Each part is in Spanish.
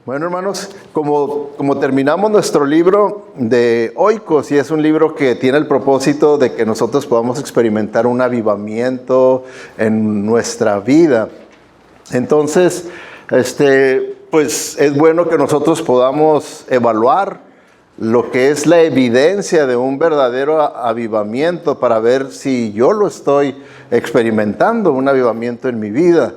Bueno, hermanos, como terminamos nuestro libro de Oikos, y es un libro que tiene el propósito de que nosotros podamos experimentar un avivamiento en nuestra vida. Entonces, pues es bueno que nosotros podamos evaluar lo que es la evidencia de un verdadero avivamiento para ver si yo lo estoy experimentando, un avivamiento en mi vida.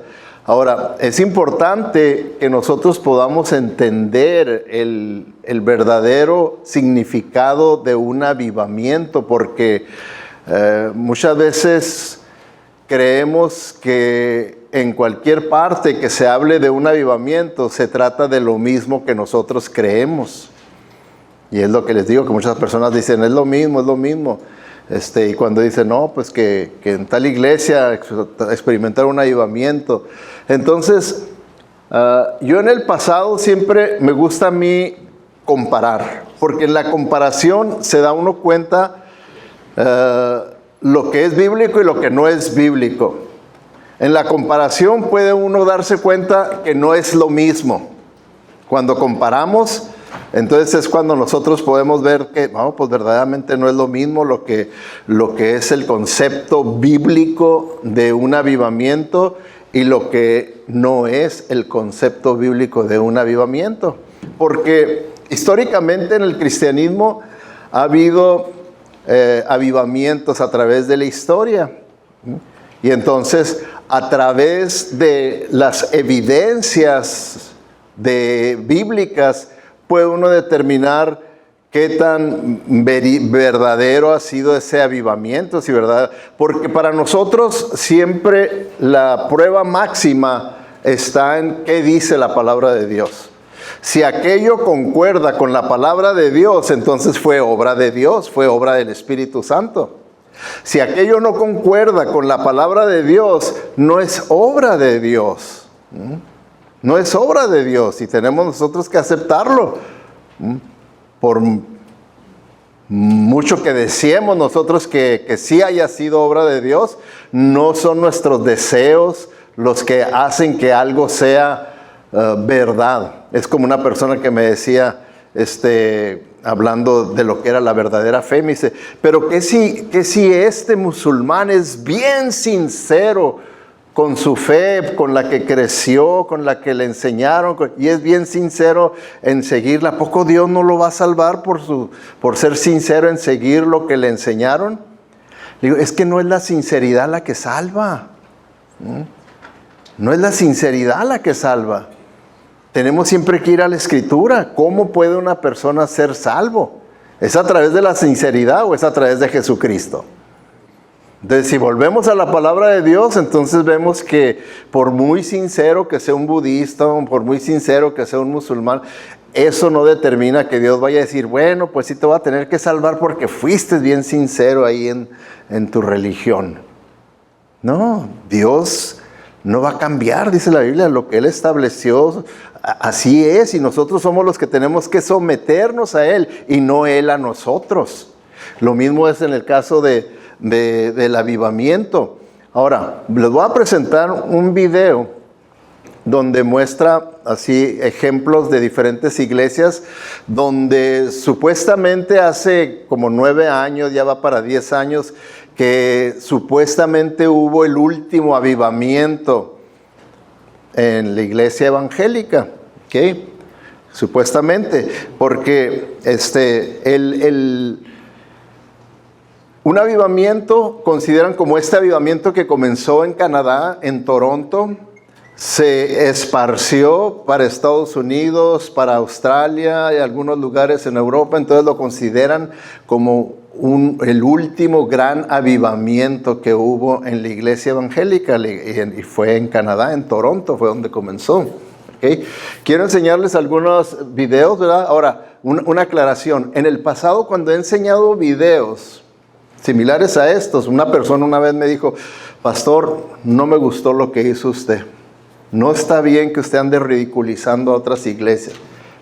Ahora, es importante que nosotros podamos entender el verdadero significado de un avivamiento, porque muchas veces creemos que en cualquier parte que se hable de un avivamiento se trata de lo mismo que nosotros creemos. Y es lo que les digo, que muchas personas dicen, es lo mismo. Y cuando dicen, no, pues que en tal iglesia experimentar un avivamiento. Entonces, yo en el pasado siempre me gusta a mí comparar, porque en la comparación se da uno cuenta lo que es bíblico y lo que no es bíblico. En la comparación puede uno darse cuenta que no es lo mismo. Cuando comparamos, entonces es cuando nosotros podemos ver que pues verdaderamente no es lo mismo lo que es el concepto bíblico de un avivamiento y lo que no es el concepto bíblico de un avivamiento. Porque históricamente en el cristianismo ha habido avivamientos a través de la historia. Y entonces, a través de las evidencias bíblicas, puede uno determinar qué tan verdadero ha sido ese avivamiento, ¿sí, verdad? Porque para nosotros siempre la prueba máxima está en qué dice la palabra de Dios. Si aquello concuerda con la palabra de Dios, entonces fue obra de Dios, fue obra del Espíritu Santo. Si aquello no concuerda con la palabra de Dios, no es obra de Dios. No es obra de Dios y tenemos nosotros que aceptarlo. Por mucho que deseemos nosotros que sí haya sido obra de Dios, no son nuestros deseos los que hacen que algo sea verdad. Es como una persona que me decía, hablando de lo que era la verdadera fe, me dice, pero que si este musulmán es bien sincero con su fe, con la que creció, con la que le enseñaron, y es bien sincero en seguirla, ¿a poco Dios no lo va a salvar por ser sincero en seguir lo que le enseñaron? Le digo, es que no es la sinceridad la que salva. No es la sinceridad la que salva. Tenemos siempre que ir a la Escritura. ¿Cómo puede una persona ser salvo? ¿Es a través de la sinceridad o es a través de Jesucristo? Entonces, si volvemos a la palabra de Dios, entonces vemos que por muy sincero que sea un budista, por muy sincero que sea un musulmán, eso no determina que Dios vaya a decir, bueno, pues sí te va a tener que salvar porque fuiste bien sincero ahí en tu religión. No, Dios no va a cambiar, dice la Biblia, lo que Él estableció, así es, y nosotros somos los que tenemos que someternos a Él y no Él a nosotros. Lo mismo es en el caso del avivamiento. Ahora, les voy a presentar un video donde muestra así ejemplos de diferentes iglesias donde supuestamente hace como 9 años, ya va para 10 años, que supuestamente hubo el último avivamiento en la iglesia evangélica, ¿ok? Supuestamente, porque un avivamiento, consideran como este avivamiento que comenzó en Canadá, en Toronto, se esparció para Estados Unidos, para Australia y algunos lugares en Europa, entonces lo consideran como el último gran avivamiento que hubo en la iglesia evangélica, y fue en Canadá, en Toronto, fue donde comenzó. ¿Okay? Quiero enseñarles algunos videos, ¿verdad? Ahora, una aclaración. En el pasado, cuando he enseñado videos similares a estos, una persona una vez me dijo, pastor, no me gustó lo que hizo usted. No está bien que usted ande ridiculizando a otras iglesias.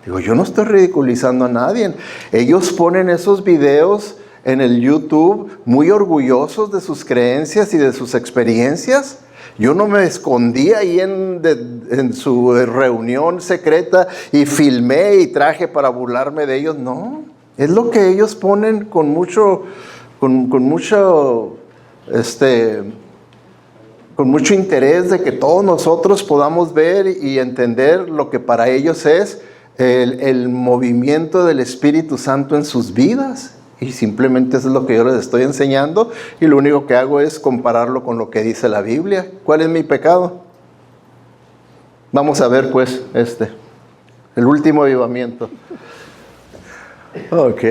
Digo, yo no estoy ridiculizando a nadie. Ellos ponen esos videos en el YouTube muy orgullosos de sus creencias y de sus experiencias. Yo no me escondí ahí en su reunión secreta y filmé y traje para burlarme de ellos. No, es lo que ellos ponen con mucho interés de que todos nosotros podamos ver y entender lo que para ellos es el movimiento del Espíritu Santo en sus vidas. Y simplemente eso es lo que yo les estoy enseñando, y lo único que hago es compararlo con lo que dice la Biblia. ¿Cuál es mi pecado? Vamos a ver pues el último avivamiento. Ok.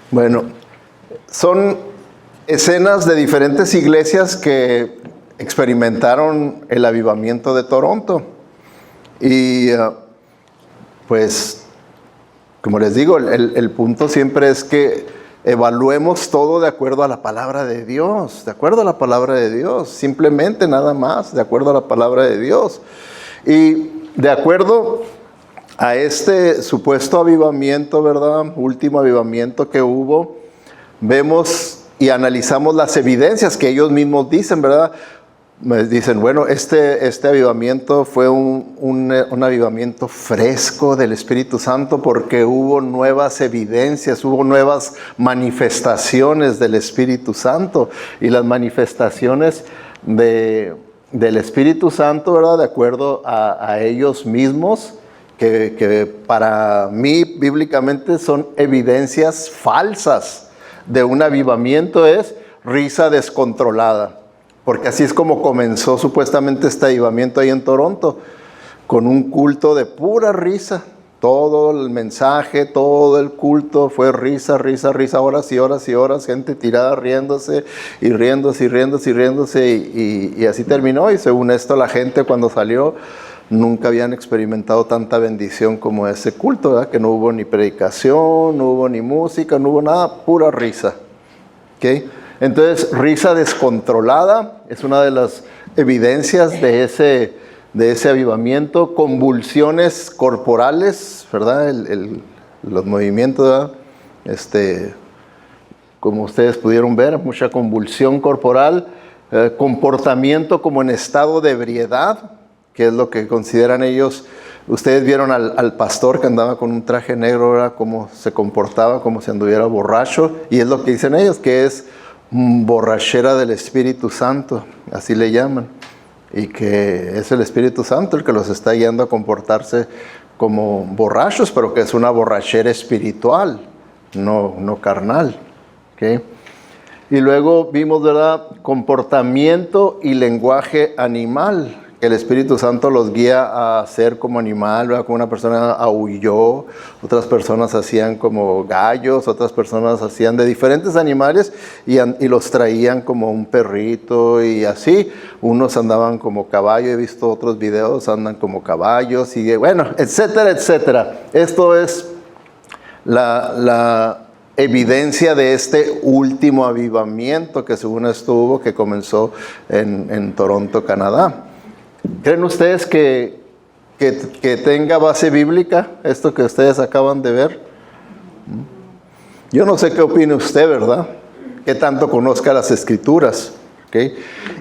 Bueno, son escenas de diferentes iglesias que experimentaron el avivamiento de Toronto. Y pues, como les digo, el punto siempre es que evaluemos todo de acuerdo a la palabra de Dios, simplemente nada más, de acuerdo a la palabra de Dios. Y de acuerdo a este supuesto avivamiento, ¿verdad? Último avivamiento que hubo, vemos y analizamos las evidencias que ellos mismos dicen, ¿verdad? Me dicen, bueno, este avivamiento fue un avivamiento fresco del Espíritu Santo porque hubo nuevas evidencias, hubo nuevas manifestaciones del Espíritu Santo. Y las manifestaciones del Espíritu Santo, ¿verdad? De acuerdo a ellos mismos, que para mí bíblicamente son evidencias falsas de un avivamiento, es risa descontrolada. Porque así es como comenzó supuestamente este avivamiento ahí en Toronto, con un culto de pura risa. Todo el mensaje, todo el culto fue risa, risa, risa, horas y horas y horas, gente tirada riéndose y riéndose y riéndose y riéndose, y así terminó. Y según esto, la gente cuando salió nunca habían experimentado tanta bendición como ese culto, ¿verdad? Que no hubo ni predicación, no hubo ni música, no hubo nada, pura risa. ¿Okay? Entonces, risa descontrolada es una de las evidencias de ese avivamiento. Convulsiones corporales, ¿verdad? Los movimientos, ¿verdad? Como ustedes pudieron ver, mucha convulsión corporal. Comportamiento como en estado de ebriedad, que es lo que consideran ellos. Ustedes vieron al pastor que andaba con un traje negro, ¿verdad? Cómo se comportaba, como si anduviera borracho. Y es lo que dicen ellos, que es borrachera del Espíritu Santo, así le llaman, y que es el Espíritu Santo el que los está guiando a comportarse como borrachos, pero que es una borrachera espiritual, no carnal. ¿Okay? Y luego vimos, ¿verdad?, comportamiento y lenguaje animal, que el Espíritu Santo los guía a ser como animal, ¿verdad? Como una persona aulló, otras personas hacían como gallos, otras personas hacían de diferentes animales y los traían como un perrito y así. Unos andaban como caballo, he visto otros videos, andan como caballos y bueno, etcétera, etcétera. Esto es la evidencia de este último avivamiento que según esto hubo, que comenzó en Toronto, Canadá. ¿Creen ustedes que tenga base bíblica esto que ustedes acaban de ver? Yo no sé qué opine usted, ¿verdad? ¿Qué tanto conozca las Escrituras? ¿Okay?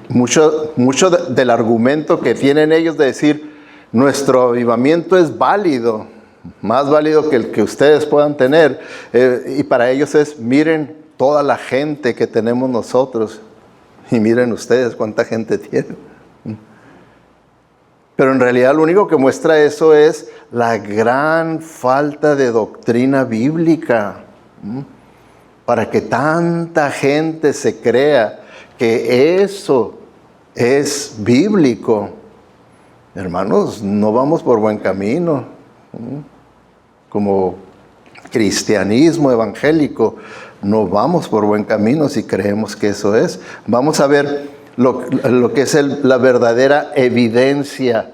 Mucho del argumento que tienen ellos de decir, nuestro avivamiento es válido, más válido que el que ustedes puedan tener. Y para ellos es, miren toda la gente que tenemos nosotros. Y miren ustedes cuánta gente tienen. Pero en realidad lo único que muestra eso es la gran falta de doctrina bíblica. Para que tanta gente se crea que eso es bíblico. Hermanos, no vamos por buen camino. Como cristianismo evangélico, no vamos por buen camino si creemos que eso es. Vamos a ver lo que es la verdadera evidencia,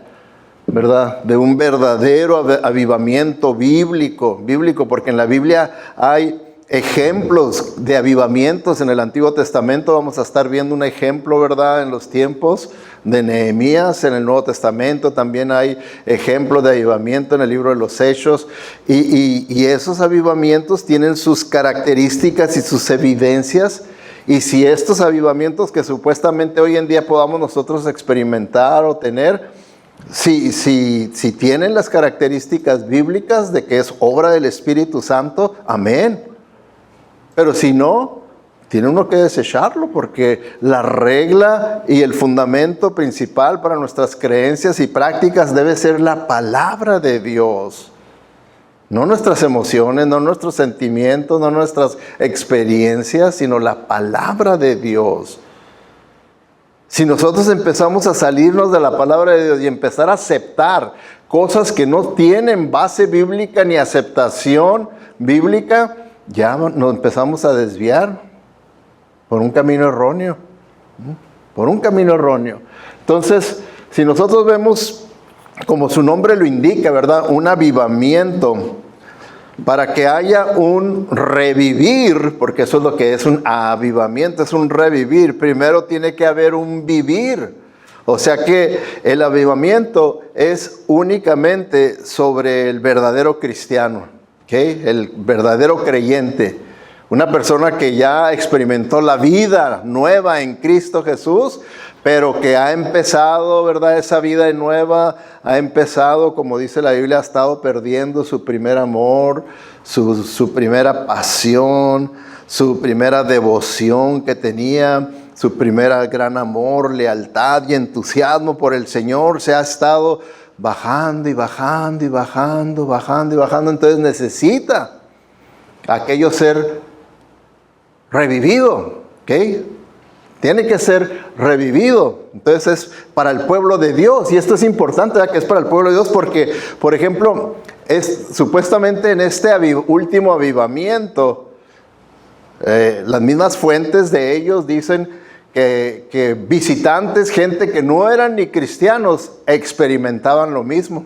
¿verdad? De un verdadero avivamiento bíblico, porque en la Biblia hay ejemplos de avivamientos. En el Antiguo Testamento vamos a estar viendo un ejemplo, ¿verdad? En los tiempos de Nehemías. En el Nuevo Testamento también hay ejemplos de avivamiento en el libro de los Hechos. Y esos avivamientos tienen sus características y sus evidencias. Y si estos avivamientos que supuestamente hoy en día podamos nosotros experimentar o tener, si tienen las características bíblicas de que es obra del Espíritu Santo, amén. Pero si no, tiene uno que desecharlo, porque la regla y el fundamento principal para nuestras creencias y prácticas debe ser la palabra de Dios. No nuestras emociones, no nuestros sentimientos, no nuestras experiencias, sino la palabra de Dios. Si nosotros empezamos a salirnos de la palabra de Dios y empezar a aceptar cosas que no tienen base bíblica ni aceptación bíblica, ya nos empezamos a desviar por un camino erróneo. Por un camino erróneo. Entonces, si nosotros vemos, como su nombre lo indica, ¿verdad? Un avivamiento, para que haya un revivir, porque eso es lo que es un avivamiento, es un revivir. Primero tiene que haber un vivir. O sea que el avivamiento es únicamente sobre el verdadero cristiano, ¿okay? El verdadero creyente. Una persona que ya experimentó la vida nueva en Cristo Jesús, pero que ha empezado, ¿verdad? Esa vida nueva ha empezado, como dice la Biblia, ha estado perdiendo su primer amor, su primera pasión, su primera devoción que tenía, su primera gran amor, lealtad y entusiasmo por el Señor. Se ha estado bajando y bajando y bajando, bajando y bajando. Entonces necesita aquello ser revivido, ¿ok? Tiene que ser revivido. Entonces es para el pueblo de Dios. Y esto es importante, ¿verdad? Que es para el pueblo de Dios porque, por ejemplo, supuestamente en este último avivamiento, las mismas fuentes de ellos dicen que visitantes, gente que no eran ni cristianos, experimentaban lo mismo.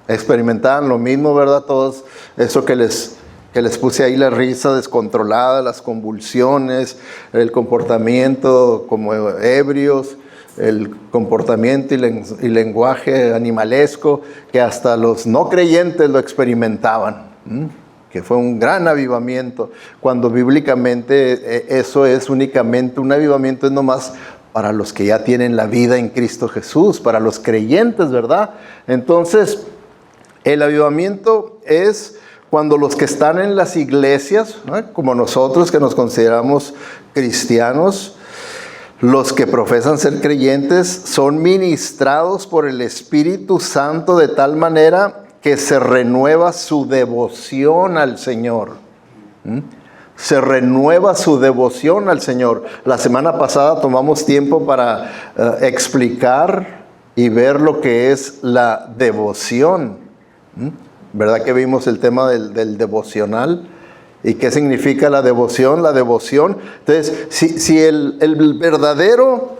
Experimentaban lo mismo, ¿verdad? Todos eso que les puse ahí, la risa descontrolada, las convulsiones, el comportamiento como ebrios, el comportamiento y lenguaje animalesco, que hasta los no creyentes lo experimentaban, que fue un gran avivamiento, cuando bíblicamente eso es únicamente, un avivamiento es nomás para los que ya tienen la vida en Cristo Jesús, para los creyentes, ¿verdad? Entonces, el avivamiento es cuando los que están en las iglesias, ¿no? Como nosotros que nos consideramos cristianos, los que profesan ser creyentes, son ministrados por el Espíritu Santo de tal manera que se renueva su devoción al Señor. Se renueva su devoción al Señor. La semana pasada tomamos tiempo para explicar y ver lo que es la devoción. ¿Verdad que vimos el tema del devocional? ¿Y qué significa la devoción? La devoción. Entonces, si el verdadero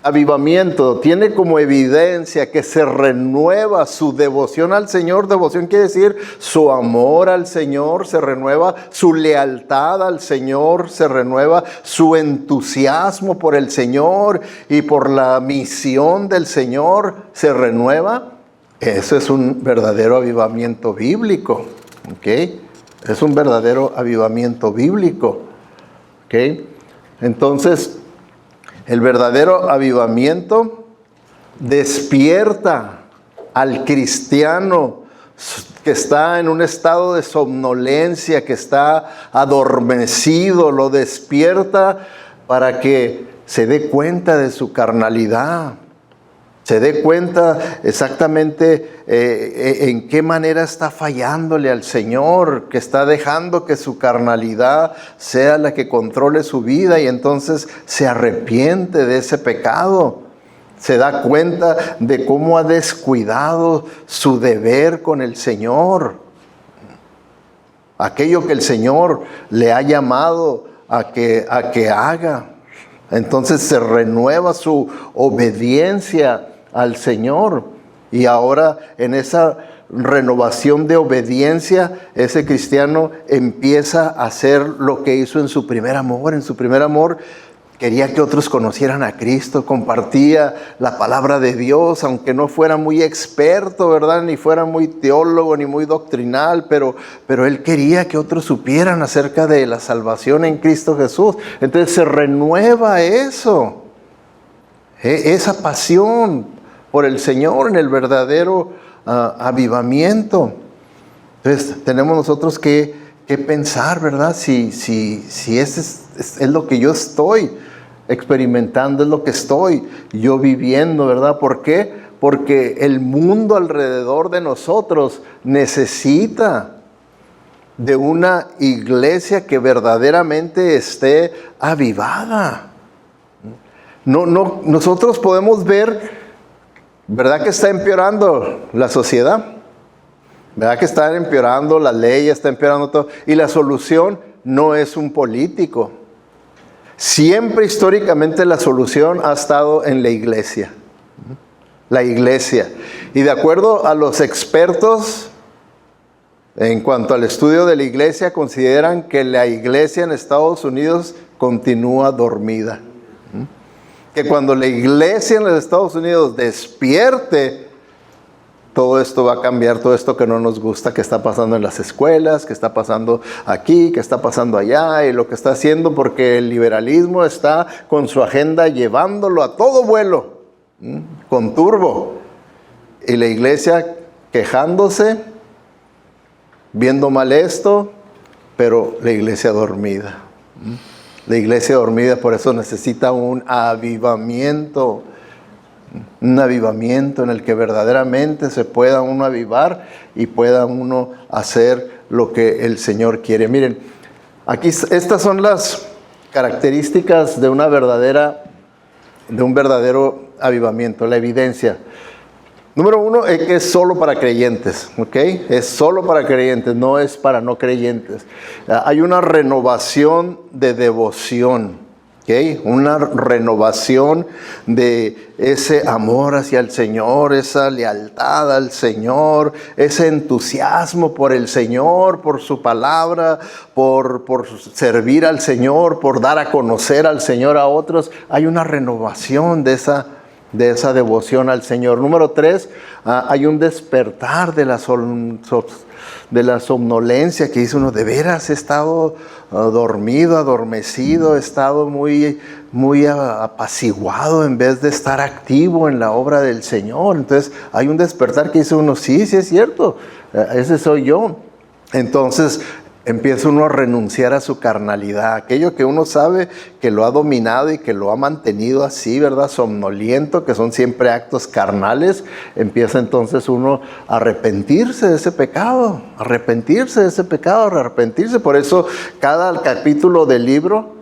avivamiento tiene como evidencia que se renueva su devoción al Señor, devoción quiere decir su amor al Señor, se renueva su lealtad al Señor, se renueva su entusiasmo por el Señor y por la misión del Señor, se renueva. Eso es un verdadero avivamiento bíblico, ¿ok? Es un verdadero avivamiento bíblico, ¿ok? Entonces, el verdadero avivamiento despierta al cristiano que está en un estado de somnolencia, que está adormecido, lo despierta para que se dé cuenta de su carnalidad. Se dé cuenta exactamente en qué manera está fallándole al Señor, que está dejando que su carnalidad sea la que controle su vida y entonces se arrepiente de ese pecado. Se da cuenta de cómo ha descuidado su deber con el Señor. Aquello que el Señor le ha llamado a que haga. Entonces se renueva su obediencia al Señor. Y ahora en esa renovación de obediencia, ese cristiano empieza a hacer lo que hizo en su primer amor. En su primer amor quería que otros conocieran a Cristo, compartía la palabra de Dios, aunque no fuera muy experto, ¿verdad? Ni fuera muy teólogo, ni muy doctrinal, pero él quería que otros supieran acerca de la salvación en Cristo Jesús. Entonces se renueva eso, esa pasión por el Señor en el verdadero avivamiento. Entonces tenemos nosotros que pensar, ¿verdad? Si ese es lo que yo estoy experimentando, es lo que estoy yo viviendo, ¿verdad? ¿Por qué? Porque el mundo alrededor de nosotros necesita de una iglesia que verdaderamente esté avivada. Nosotros podemos ver, ¿verdad? Que está empeorando la sociedad, ¿verdad? Que está empeorando la ley, está empeorando todo. Y la solución no es un político. Siempre históricamente la solución ha estado en la iglesia. La iglesia. Y de acuerdo a los expertos en cuanto al estudio de la iglesia, consideran que la iglesia en Estados Unidos continúa dormida. Que cuando la iglesia en los Estados Unidos despierte, todo esto va a cambiar, todo esto que no nos gusta, que está pasando en las escuelas, que está pasando aquí, que está pasando allá, y lo que está haciendo, porque el liberalismo está con su agenda llevándolo a todo vuelo, con turbo. Y la iglesia quejándose, viendo mal esto, pero la iglesia dormida. La iglesia dormida, por eso necesita un avivamiento en el que verdaderamente se pueda uno avivar y pueda uno hacer lo que el Señor quiere. Miren, aquí estas son las características de un verdadero avivamiento, la evidencia. Número 1 es que es solo para creyentes, ¿ok? Es solo para creyentes, no es para no creyentes. Hay una renovación de devoción, ¿ok? Una renovación de ese amor hacia el Señor, esa lealtad al Señor, ese entusiasmo por el Señor, por su palabra, por servir al Señor, por dar a conocer al Señor a otros. Hay una renovación de esa devoción al Señor. Número 3, hay un despertar de la somnolencia, que dice uno, de veras he estado dormido, adormecido, he estado muy apaciguado en vez de estar activo en la obra del Señor. Entonces hay un despertar que dice uno, sí es cierto, ese soy yo. Entonces empieza uno a renunciar a su carnalidad, aquello que uno sabe que lo ha dominado y que lo ha mantenido así, ¿verdad? Somnoliento, que son siempre actos carnales. Empieza entonces uno a arrepentirse de ese pecado, Por eso cada capítulo del libro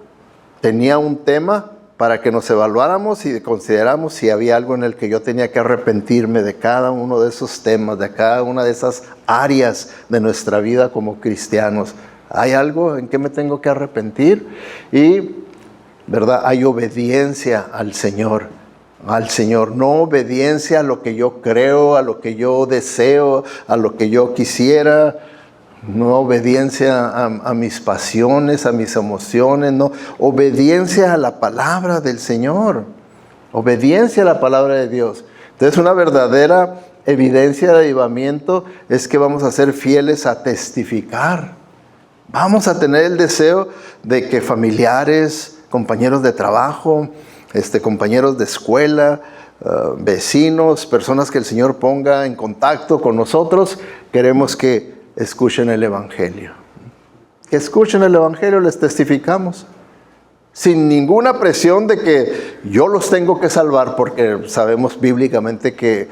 tenía un tema para que nos evaluáramos y consideráramos si había algo en el que yo tenía que arrepentirme de cada uno de esos temas, de cada una de esas áreas de nuestra vida como cristianos. ¿Hay algo en que me tengo que arrepentir? Y, ¿verdad? Hay obediencia al Señor, no obediencia a lo que yo creo, a lo que yo deseo, a lo que yo quisiera. No obediencia a mis pasiones, a mis emociones, no. Obediencia a la palabra del Señor. Obediencia a la palabra de Dios. Entonces, una verdadera evidencia de avivamiento es que vamos a ser fieles a testificar. Vamos a tener el deseo de que familiares, compañeros de trabajo, compañeros de escuela, vecinos, personas que el Señor ponga en contacto con nosotros, queremos que escuchen el Evangelio. Que escuchen el Evangelio, les testificamos. Sin ninguna presión de que yo los tengo que salvar, porque sabemos bíblicamente que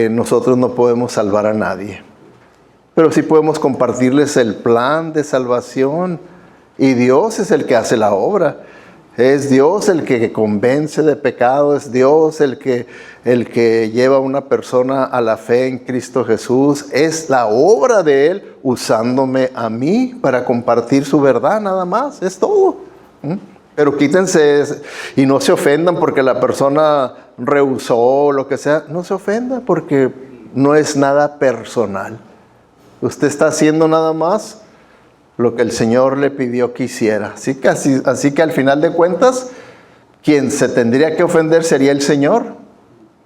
nosotros no podemos salvar a nadie. Pero sí podemos compartirles el plan de salvación. Y Dios es el que hace la obra. Es Dios el que convence de pecado, es Dios el que lleva a una persona a la fe en Cristo Jesús. Es la obra de Él usándome a mí para compartir su verdad, nada más, es todo. Pero quítense y no se ofendan porque la persona rehusó o lo que sea. No se ofenda porque no es nada personal. Usted está haciendo nada más lo que el Señor le pidió que hiciera. Así que al final de cuentas, quien se tendría que ofender sería el Señor,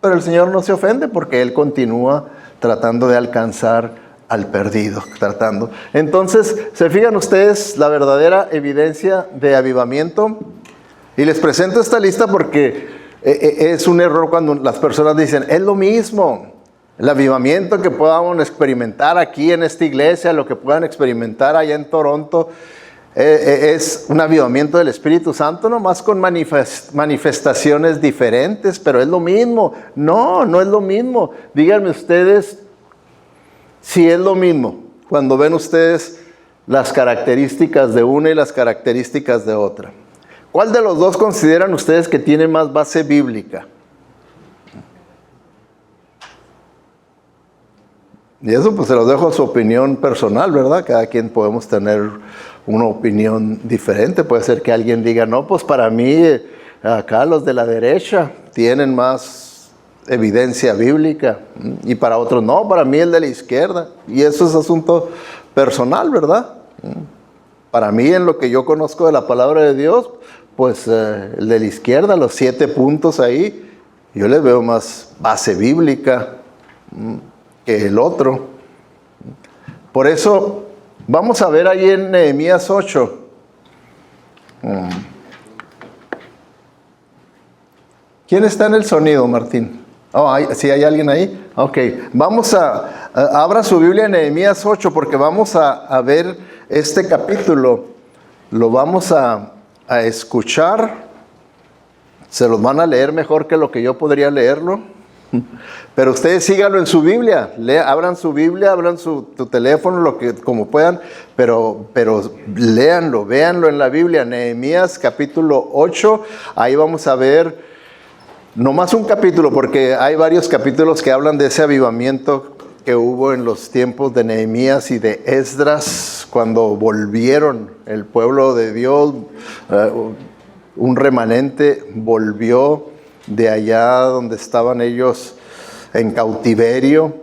pero el Señor no se ofende porque Él continúa tratando de alcanzar al perdido, tratando. Entonces, ¿se fijan ustedes la verdadera evidencia de avivamiento? Y les presento esta lista porque es un error cuando las personas dicen, es lo mismo. El avivamiento que podamos experimentar aquí en esta iglesia, lo que puedan experimentar allá en Toronto, es un avivamiento del Espíritu Santo, nomás con manifestaciones diferentes, pero es lo mismo. No, no es lo mismo. Díganme ustedes si es lo mismo cuando ven ustedes las características de una y las características de otra. ¿Cuál de los dos consideran ustedes que tiene más base bíblica? Y eso pues se los dejo a su opinión personal, ¿verdad? Cada quien podemos tener una opinión diferente. Puede ser que alguien diga, no, pues para mí acá los de la derecha tienen más evidencia bíblica. Y para otros, no, para mí el de la izquierda. Y eso es asunto personal, ¿verdad? Para mí, en lo que yo conozco de la palabra de Dios, pues el de la izquierda, los 7 puntos ahí, yo les veo más base bíblica que el otro. Por eso, vamos a ver ahí en Nehemías 8. ¿Quién está en el sonido, Martín? Oh, ¿sí hay alguien ahí? Ok, vamos abra su Biblia en Nehemías 8 porque vamos a ver este capítulo. Lo vamos a escuchar. Se los van a leer mejor que lo que yo podría leerlo. Pero ustedes síganlo en su Biblia, abran su Biblia, abran tu teléfono, como puedan, pero léanlo, véanlo en la Biblia. Nehemías capítulo 8, ahí vamos a ver, no más un capítulo, porque hay varios capítulos que hablan de ese avivamiento que hubo en los tiempos de Nehemías y de Esdras, cuando volvieron el pueblo de Dios, un remanente volvió de allá donde estaban ellos en cautiverio,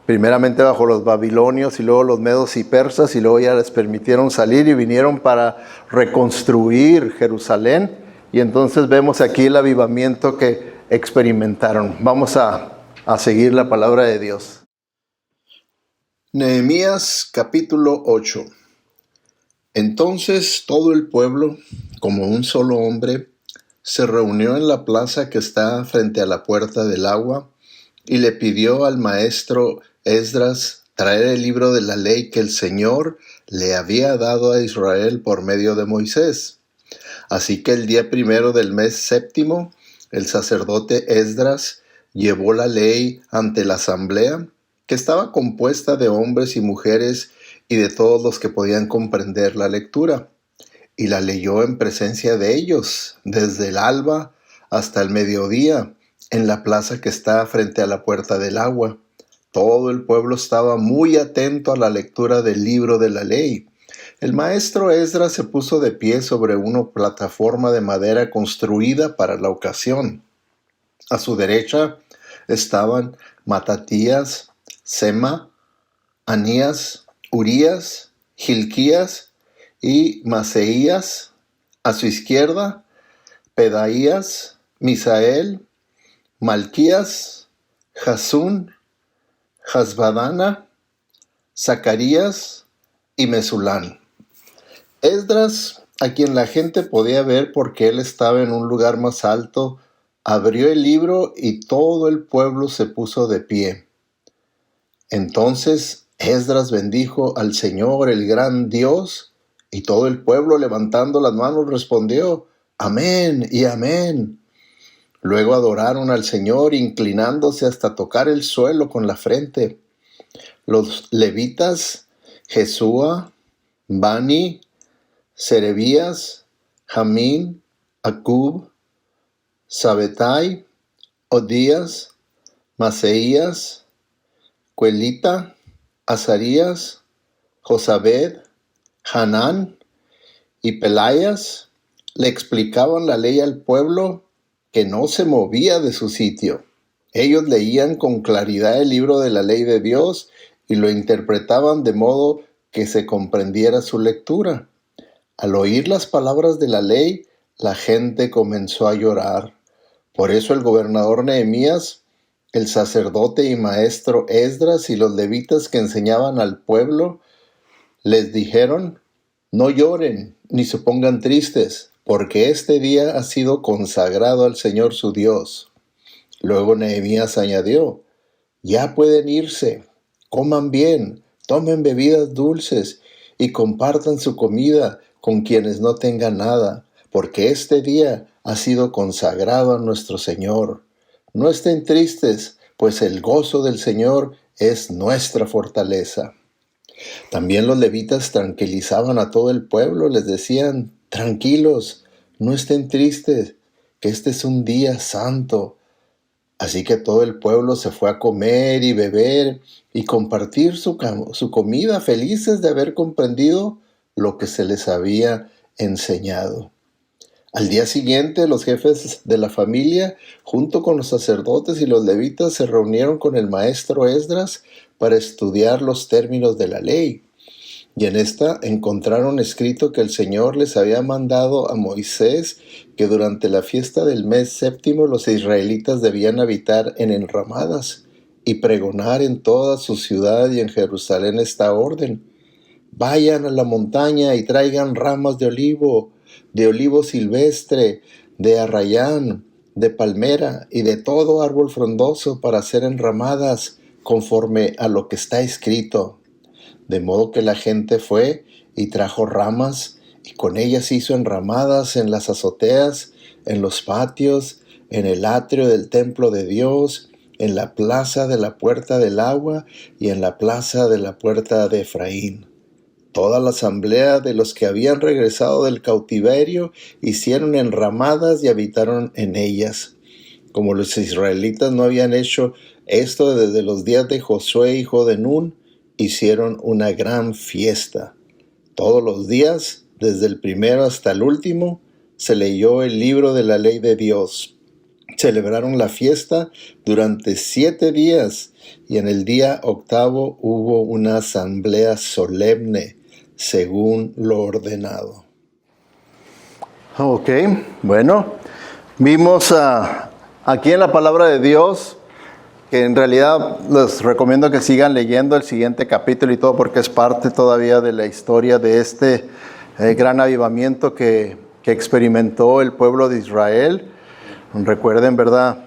primeramente bajo los babilonios y luego los medos y persas, y luego ya les permitieron salir y vinieron para reconstruir Jerusalén. Y entonces vemos aquí el avivamiento que experimentaron. Vamos a seguir la palabra de Dios. Nehemías capítulo 8. Entonces todo el pueblo, como un solo hombre, se reunió en la plaza que está frente a la puerta del agua y le pidió al maestro Esdras traer el libro de la ley que el Señor le había dado a Israel por medio de Moisés. Así que el día 1 del mes séptimo, el sacerdote Esdras llevó la ley ante la asamblea, que estaba compuesta de hombres y mujeres y de todos los que podían comprender la lectura. Y la leyó en presencia de ellos, desde el alba hasta el mediodía, en la plaza que está frente a la puerta del agua. Todo el pueblo estaba muy atento a la lectura del libro de la ley. El maestro Esdras se puso de pie sobre una plataforma de madera construida para la ocasión. A su derecha estaban Matatías, Sema, Anías, Urías, Hilquías y Maseías. A su izquierda, Pedaías, Misael, Malquías, Jasún, Hasbadana, Zacarías y Mesulán. Esdras, a quien la gente podía ver porque él estaba en un lugar más alto, abrió el libro y todo el pueblo se puso de pie. Entonces Esdras bendijo al Señor, el gran Dios, y todo el pueblo, levantando las manos, respondió: Amén y amén. Luego adoraron al Señor, inclinándose hasta tocar el suelo con la frente. Los levitas, Jesúa, Bani, Serebías, Jamín, Acub, Sabetai, Odías, Maseías, Quelita, Azarías, Josabed, Hanán y Pelayas le explicaban la ley al pueblo, que no se movía de su sitio. Ellos leían con claridad el libro de la ley de Dios y lo interpretaban de modo que se comprendiera su lectura. Al oír las palabras de la ley, la gente comenzó a llorar. Por eso el gobernador Nehemías, el sacerdote y maestro Esdras y los levitas que enseñaban al pueblo, les dijeron: no lloren ni se pongan tristes, porque este día ha sido consagrado al Señor su Dios. Luego Nehemías añadió: ya pueden irse, coman bien, tomen bebidas dulces y compartan su comida con quienes no tengan nada, porque este día ha sido consagrado a nuestro Señor. No estén tristes, pues el gozo del Señor es nuestra fortaleza. También los levitas tranquilizaban a todo el pueblo, les decían: tranquilos, no estén tristes, que este es un día santo. Así que todo el pueblo se fue a comer y beber y compartir su comida, felices de haber comprendido lo que se les había enseñado. Al día siguiente, los jefes de la familia, junto con los sacerdotes y los levitas, se reunieron con el maestro Esdras para estudiar los términos de la ley. Y en esta encontraron escrito que el Señor les había mandado a Moisés que durante la fiesta del mes séptimo los israelitas debían habitar en enramadas y pregonar en toda su ciudad y en Jerusalén esta orden: vayan a la montaña y traigan ramas de olivo silvestre, de arrayán, de palmera y de todo árbol frondoso para hacer enramadas conforme a lo que está escrito. De modo que la gente fue y trajo ramas, y con ellas hizo enramadas en las azoteas, en los patios, en el atrio del templo de Dios, en la plaza de la puerta del agua y en la plaza de la puerta de Efraín. Toda la asamblea de los que habían regresado del cautiverio hicieron enramadas y habitaron en ellas. Como los israelitas no habían hecho esto desde los días de Josué hijo de Nun, hicieron una gran fiesta. Todos los días, desde el primero hasta el último, se leyó el libro de la ley de Dios. Celebraron la fiesta durante 7 días y en el día octavo hubo una asamblea solemne, según lo ordenado. Ok, bueno, vimos aquí en la palabra de Dios que en realidad les recomiendo que sigan leyendo el siguiente capítulo y todo, porque es parte todavía de la historia de este gran avivamiento que experimentó el pueblo de Israel. Recuerden, ¿verdad?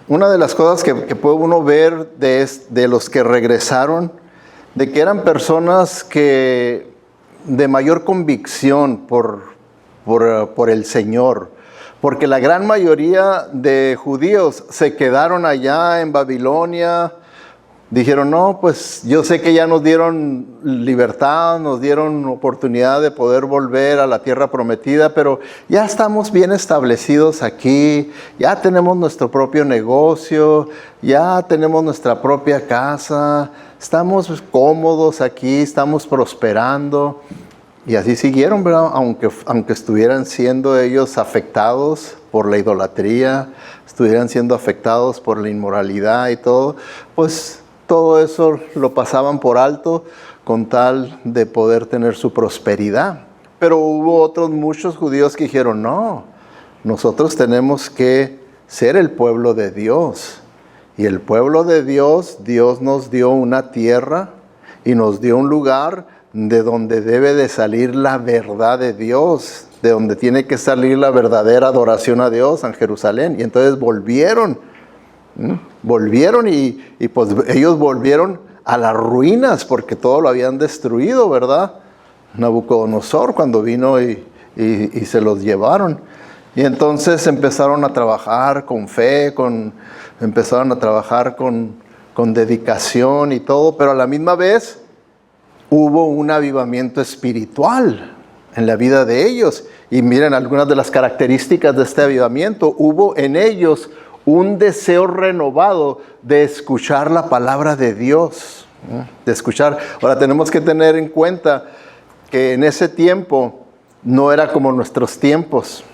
Una de las cosas que puede uno ver de los que regresaron, de que eran personas que de mayor convicción por el Señor. Porque la gran mayoría de judíos se quedaron allá en Babilonia. Dijeron: no, pues yo sé que ya nos dieron libertad, nos dieron oportunidad de poder volver a la tierra prometida, pero ya estamos bien establecidos aquí, ya tenemos nuestro propio negocio, ya tenemos nuestra propia casa, estamos cómodos aquí, estamos prosperando. Y así siguieron, ¿verdad? Aunque estuvieran siendo ellos afectados por la idolatría, estuvieran siendo afectados por la inmoralidad y todo, pues todo eso lo pasaban por alto con tal de poder tener su prosperidad. Pero hubo otros muchos judíos que dijeron: no, nosotros tenemos que ser el pueblo de Dios. Y el pueblo de Dios, Dios nos dio una tierra y nos dio un lugar de donde debe de salir la verdad de Dios, de donde tiene que salir la verdadera adoración a Dios, en Jerusalén. Y entonces volvieron y pues ellos volvieron a las ruinas porque todo lo habían destruido, ¿verdad? Nabucodonosor cuando vino y se los llevaron. Y entonces empezaron a trabajar con fe, empezaron a trabajar con dedicación y todo, pero a la misma vez hubo un avivamiento espiritual en la vida de ellos. Y miren algunas de las características de este avivamiento. Hubo en ellos un deseo renovado de escuchar la palabra de Dios. De escuchar. Ahora tenemos que tener en cuenta que en ese tiempo no era como nuestros tiempos.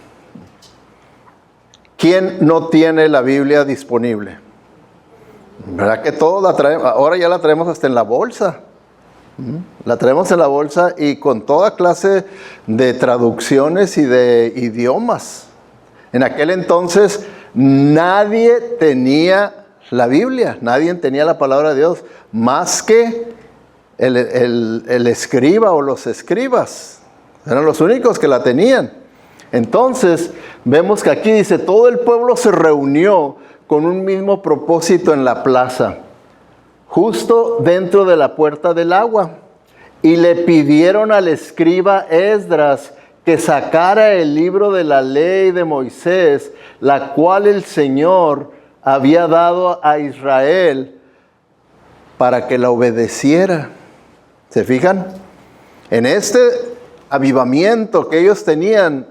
¿Quién no tiene la Biblia disponible? ¿Verdad que todos la traemos? Ahora ya la traemos hasta en la bolsa. La traemos en la bolsa y con toda clase de traducciones y de idiomas. En aquel entonces nadie tenía la Biblia, nadie tenía la palabra de Dios, más que el escriba o los escribas. Eran los únicos que la tenían. Entonces vemos que aquí dice, todo el pueblo se reunió con un mismo propósito en la plaza, justo dentro de la puerta del agua. Y le pidieron al escriba Esdras que sacara el libro de la ley de Moisés, la cual el Señor había dado a Israel para que la obedeciera. ¿Se fijan? En este avivamiento que ellos tenían,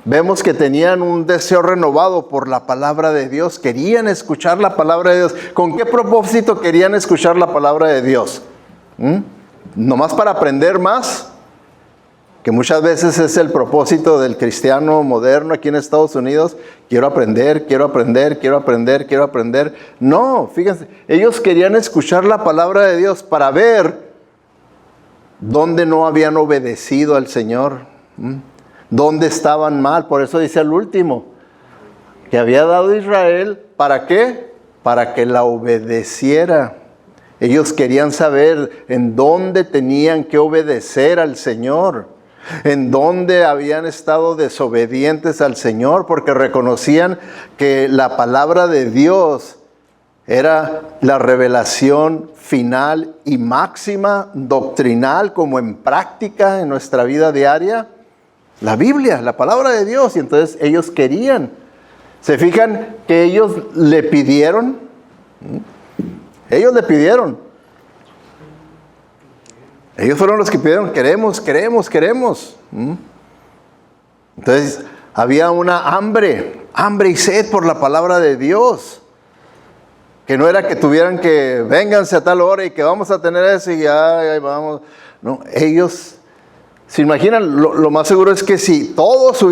vemos que tenían un deseo renovado por la palabra de Dios. Querían escuchar la palabra de Dios. ¿Con qué propósito querían escuchar la palabra de Dios? ¿Nomás para aprender más? Que muchas veces es el propósito del cristiano moderno aquí en Estados Unidos. Quiero aprender, quiero aprender, quiero aprender, quiero aprender. No, fíjense, ellos querían escuchar la palabra de Dios para ver dónde no habían obedecido al Señor. ¿Dónde estaban mal? Por eso dice al último, que había dado Israel, ¿para qué? Para que la obedeciera. Ellos querían saber en dónde tenían que obedecer al Señor, en dónde habían estado desobedientes al Señor, porque reconocían que la palabra de Dios era la revelación final y máxima, doctrinal como en práctica en nuestra vida diaria. La Biblia, la palabra de Dios. Y entonces ellos querían. ¿Se fijan que ellos le pidieron? Ellos le pidieron. Ellos fueron los que pidieron, queremos, queremos, queremos. Entonces había una hambre y sed por la palabra de Dios. Que no era que tuvieran que, vénganse a tal hora y que vamos a tener eso y ya vamos. No, ellos... ¿Se imaginan? Lo más seguro es que si todos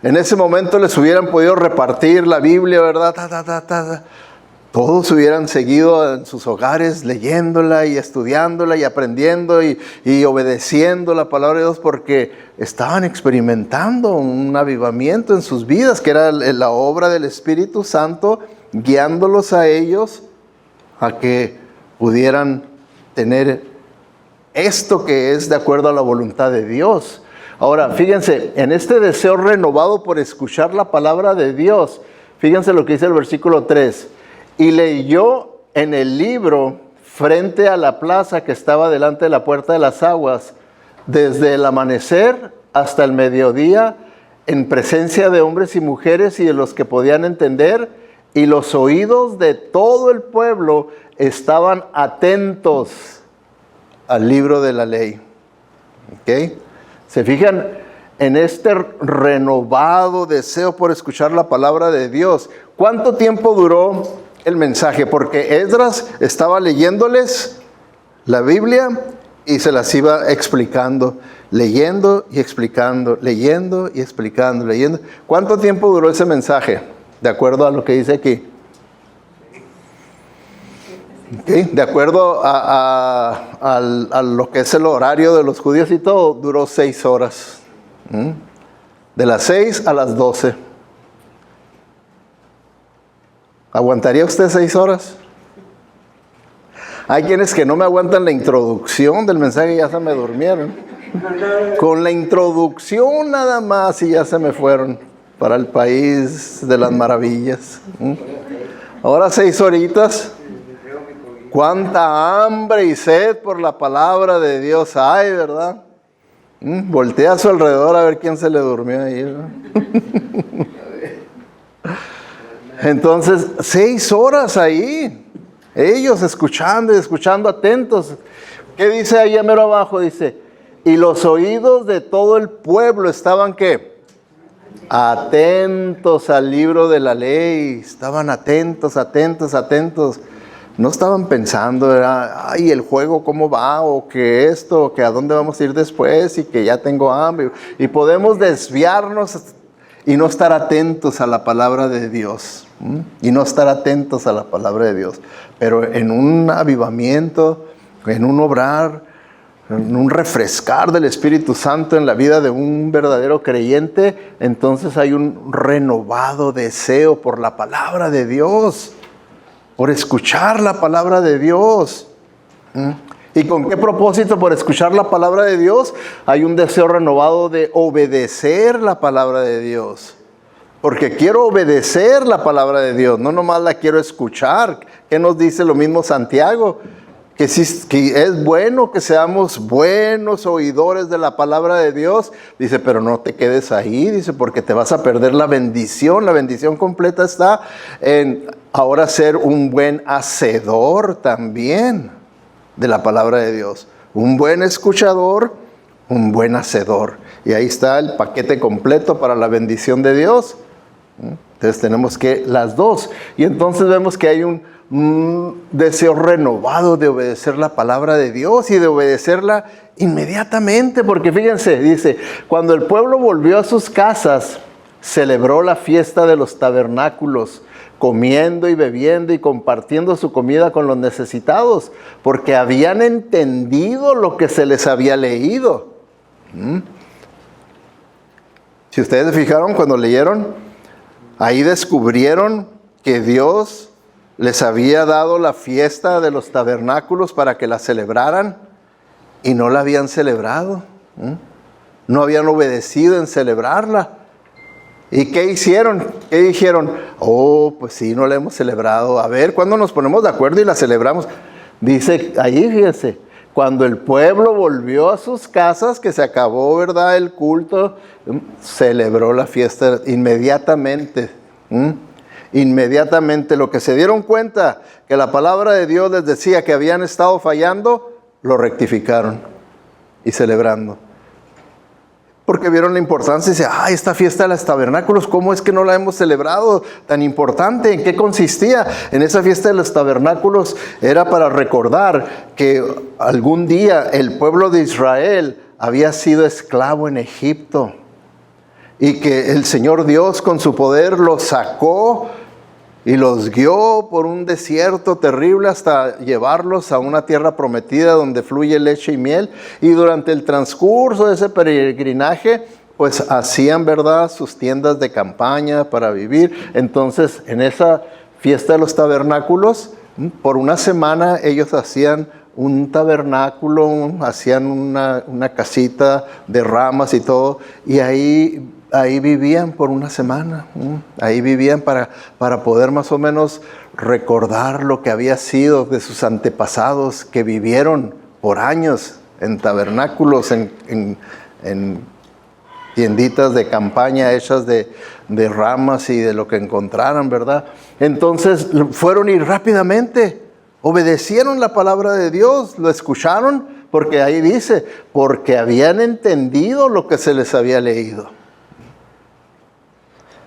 en ese momento les hubieran podido repartir la Biblia, ¿verdad? Todos hubieran seguido en sus hogares leyéndola y estudiándola y aprendiendo y obedeciendo la palabra de Dios, porque estaban experimentando un avivamiento en sus vidas, que era la obra del Espíritu Santo, guiándolos a ellos a que pudieran tener esto que es de acuerdo a la voluntad de Dios. Ahora, fíjense, en este deseo renovado por escuchar la palabra de Dios, fíjense lo que dice el versículo 3. Y leyó en el libro frente a la plaza que estaba delante de la puerta de las aguas, desde el amanecer hasta el mediodía, en presencia de hombres y mujeres y de los que podían entender, y los oídos de todo el pueblo estaban atentos al libro de la ley. ¿Ok? ¿Se fijan en este renovado deseo por escuchar la palabra de Dios? ¿Cuánto tiempo duró el mensaje? Porque Esdras estaba leyéndoles la Biblia y se las iba explicando, leyendo y explicando, leyendo y explicando, leyendo. ¿Cuánto tiempo duró ese mensaje? De acuerdo a lo que dice aquí. Okay. De acuerdo a lo que es el horario de los judíos y todo, duró 6 horas. De las 6 a las 12. ¿Aguantaría usted 6 horas? Hay quienes que no me aguantan la introducción del mensaje y ya se me durmieron. Con la introducción nada más y ya se me fueron para el país de las maravillas. Ahora 6 horitas. Cuánta hambre y sed por la palabra de Dios hay, ¿verdad? Voltea a su alrededor a ver quién se le durmió ahí, ¿verdad? Entonces, 6 horas ahí, ellos escuchando y escuchando atentos. ¿Qué dice ahí mero abajo? Dice, y los oídos de todo el pueblo estaban, ¿qué? Atentos al libro de la ley. Estaban atentos, atentos, atentos. No estaban pensando, ay, el juego cómo va, o que esto, o que a dónde vamos a ir después, y que ya tengo hambre. Y podemos desviarnos y no estar atentos a la palabra de Dios. Y no estar atentos a la palabra de Dios. Pero en un avivamiento en un obrar, en un refrescar del Espíritu Santo en la vida de un verdadero creyente, entonces hay un renovado deseo por la palabra de Dios, por escuchar la palabra de Dios. ¿Y con qué propósito? Por escuchar la palabra de Dios, hay un deseo renovado de obedecer la palabra de Dios. Porque quiero obedecer la palabra de Dios, no nomás la quiero escuchar. ¿Qué nos dice lo mismo Santiago? Que es bueno que seamos buenos oidores de la palabra de Dios. Dice, pero no te quedes ahí, dice, porque te vas a perder la bendición. La bendición completa está en ahora ser un buen hacedor también de la palabra de Dios. Un buen escuchador, un buen hacedor. Y ahí está el paquete completo para la bendición de Dios. Entonces tenemos que las dos. Y entonces vemos que hay un deseo renovado de obedecer la palabra de Dios y de obedecerla inmediatamente. Porque fíjense, dice, cuando el pueblo volvió a sus casas, celebró la fiesta de los tabernáculos, comiendo y bebiendo y compartiendo su comida con los necesitados, porque habían entendido lo que se les había leído. Si ustedes se fijaron cuando leyeron, ahí descubrieron que Dios les había dado la fiesta de los tabernáculos para que la celebraran y no la habían celebrado. No habían obedecido en celebrarla. ¿Y qué hicieron? ¿Qué dijeron? Oh, pues sí, no la hemos celebrado. A ver, ¿cuándo nos ponemos de acuerdo y la celebramos? Dice ahí, fíjense, cuando el pueblo volvió a sus casas, que se acabó, ¿verdad?, el culto, celebró la fiesta inmediatamente. Inmediatamente, lo que se dieron cuenta que la palabra de Dios les decía que habían estado fallando, lo rectificaron y celebrando. Porque vieron la importancia y dicen, esta fiesta de los tabernáculos, ¿cómo es que no la hemos celebrado? Tan importante, ¿en qué consistía? En esa fiesta de los tabernáculos era para recordar que algún día el pueblo de Israel había sido esclavo en Egipto y que el Señor Dios con su poder los sacó y los guió por un desierto terrible hasta llevarlos a una tierra prometida donde fluye leche y miel. Y durante el transcurso de ese peregrinaje, pues hacían, ¿verdad?, sus tiendas de campaña para vivir. Entonces, en esa fiesta de los tabernáculos, por una semana ellos hacían un tabernáculo, hacían una casita de ramas y todo, y ahí vivían por una semana. Ahí vivían para poder más o menos recordar lo que había sido de sus antepasados que vivieron por años en tabernáculos, en tienditas de campaña hechas de ramas y de lo que encontraran, ¿verdad? Entonces fueron y rápidamente obedecieron la palabra de Dios, lo escucharon, porque ahí dice, porque habían entendido lo que se les había leído.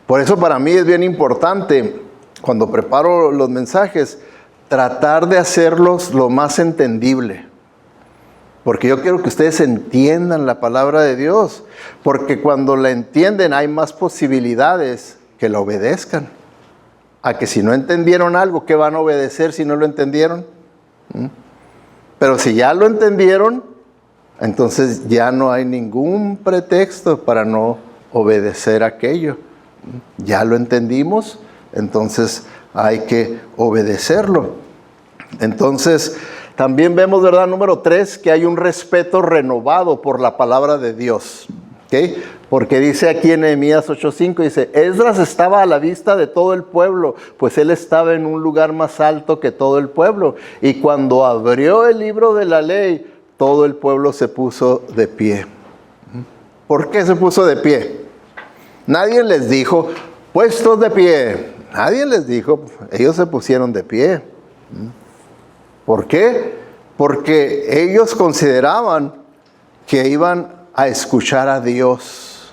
Por eso para mí es bien importante, cuando preparo los mensajes, tratar de hacerlos lo más entendible. Porque yo quiero que ustedes entiendan la palabra de Dios. Porque cuando la entienden hay más posibilidades que la obedezcan. A que si no entendieron algo, ¿qué van a obedecer si no lo entendieron? Pero si ya lo entendieron, entonces ya no hay ningún pretexto para no obedecer aquello. Ya lo entendimos, entonces hay que obedecerlo. Entonces, también vemos, ¿verdad?, número 3, que hay un respeto renovado por la palabra de Dios. ¿Okay? Porque dice aquí en Nehemías 8:5, dice, Esdras estaba a la vista de todo el pueblo, pues él estaba en un lugar más alto que todo el pueblo. Y cuando abrió el libro de la ley, todo el pueblo se puso de pie. ¿Por qué se puso de pie? Nadie les dijo, puestos de pie. Nadie les dijo, ellos se pusieron de pie. ¿Por qué? Porque ellos consideraban que iban a escuchar a Dios,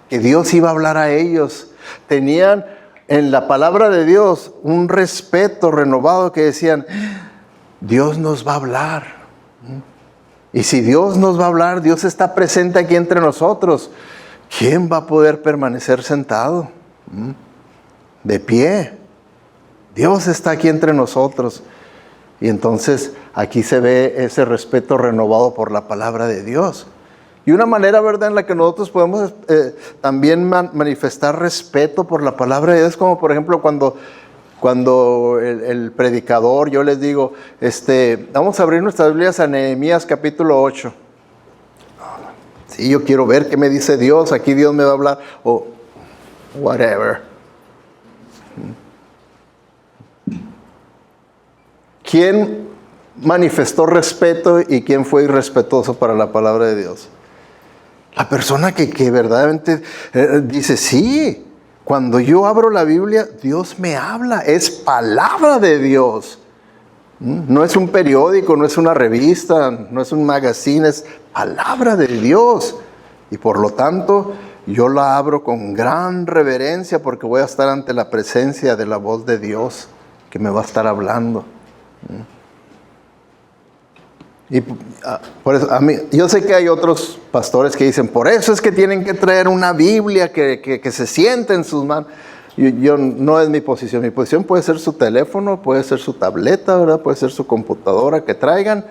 que Dios iba a hablar a ellos. Tenían en la palabra de Dios un respeto renovado que decían, Dios nos va a hablar. Y si Dios nos va a hablar, Dios está presente aquí entre nosotros. ¿Quién va a poder permanecer sentado? De pie. Dios está aquí entre nosotros. Y entonces aquí se ve ese respeto renovado por la palabra de Dios. Y una manera, ¿verdad?, en la que nosotros podemos también manifestar respeto por la palabra de Dios, como por ejemplo cuando el predicador, yo les digo, vamos a abrir nuestras Biblias a Nehemías capítulo 8. Sí, yo quiero ver qué me dice Dios, aquí Dios me va a hablar, o whatever. ¿Quién manifestó respeto y quién fue irrespetuoso para la palabra de Dios? La persona que verdaderamente dice, sí, cuando yo abro la Biblia, Dios me habla, es palabra de Dios. No es un periódico, no es una revista, no es un magazine, es palabra de Dios. Y por lo tanto, yo la abro con gran reverencia porque voy a estar ante la presencia de la voz de Dios que me va a estar hablando. Y por eso, yo sé que hay otros pastores que dicen, por eso es que tienen que traer una Biblia que se siente en sus manos. Yo no es mi posición. Mi posición puede ser su teléfono, puede ser su tableta, ¿verdad? Puede ser su computadora que traigan,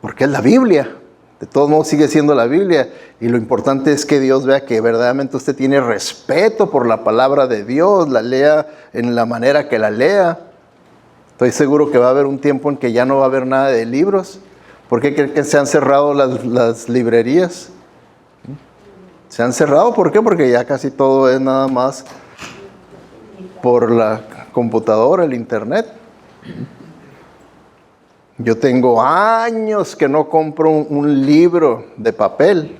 porque es la Biblia. De todos modos sigue siendo la Biblia. Y lo importante es que Dios vea que verdaderamente usted tiene respeto por la palabra de Dios, la lea en la manera que la lea. Estoy seguro que va a haber un tiempo en que ya no va a haber nada de libros. ¿Por qué creen que se han cerrado las librerías? Se han cerrado, ¿por qué? Porque ya casi todo es nada más por la computadora, el internet. Yo tengo años que no compro un libro de papel.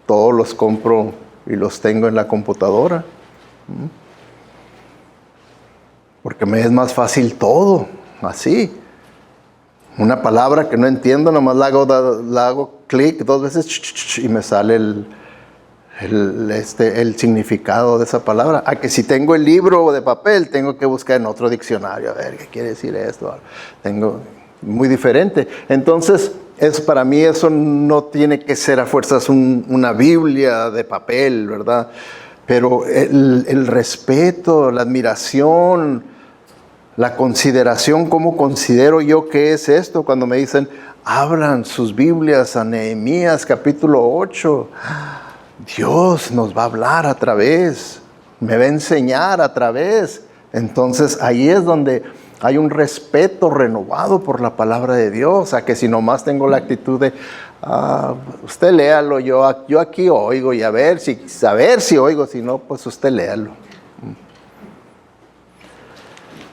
Todos los compro y los tengo en la computadora. Porque me es más fácil todo, así. Una palabra que no entiendo, nomás la hago clic 2 veces y me sale el significado de esa palabra. A que si tengo el libro de papel, tengo que buscar en otro diccionario, a ver qué quiere decir esto. Tengo muy diferente. Entonces, para mí eso no tiene que ser a fuerzas una Biblia de papel, ¿verdad? Pero el respeto, la admiración, la consideración, ¿cómo considero yo que es esto? Cuando me dicen, abran sus Biblias a Nehemías capítulo 8. Dios nos va a hablar a través, me va a enseñar a través. Entonces ahí es donde hay un respeto renovado por la palabra de Dios. A que si nomás tengo la actitud de, usted léalo, yo aquí oigo y a ver si oigo, si no, pues usted léalo.